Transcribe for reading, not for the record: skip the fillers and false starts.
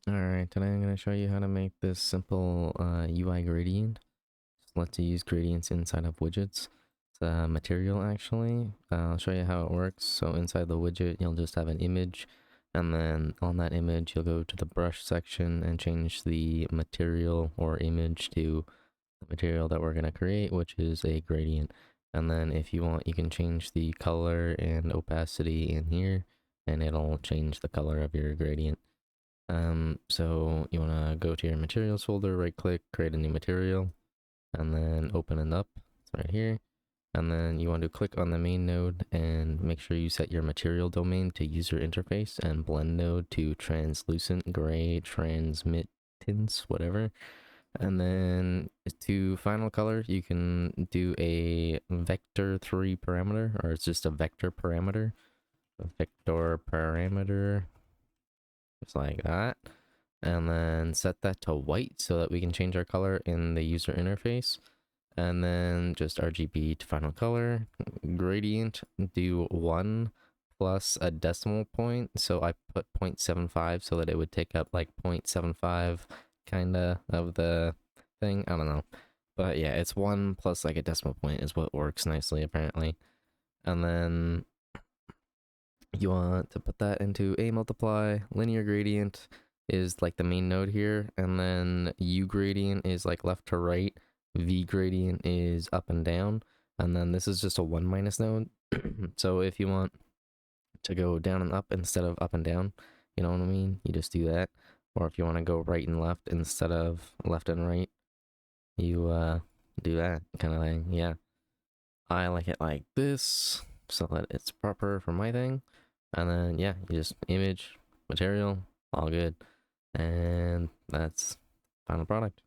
Alright, today I'm going to show you how to make this simple UI gradient. Just lets you use gradients inside of widgets. It's a material actually. I'll show you how it works. So inside the widget, you'll just have an image. And then on that image, you'll go to the brush section and change the material or image to the material that we're going to create, which is a gradient. And then if you want, you can change the color and opacity in here, and it'll change the color of your gradient. So you want to go to your materials folder, right click, create a new material, and then open it up. It's right here. And then you want to click on the main node and make sure you set your material domain to user interface and blend node to translucent, gray, transmittance, whatever. And then to final color, you can do a vector3 parameter, or it's just a vector parameter. A vector parameter, just like that, and then set that to white so that we can change our color in the user interface. And then just RGB to final color. Gradient, do 1 plus a decimal point. So I put 0.75 so that it would take up like 0.75 kinda of the thing. I don't know. But yeah, it's 1 plus like a decimal point is what works nicely apparently. And then you want to put that into a multiply. Linear gradient is like the main node here, and then U gradient is like left to right, V gradient is up and down, and then this is just a 1 minus node. So if you want to go down and up instead of up and down, you know what I mean, you just do that. Or if you want to go right and left instead of left and right, you do that kind of thing. Yeah, I like it like this so that it's proper for my thing. And then, yeah, you just image, material, all good. And that's final product.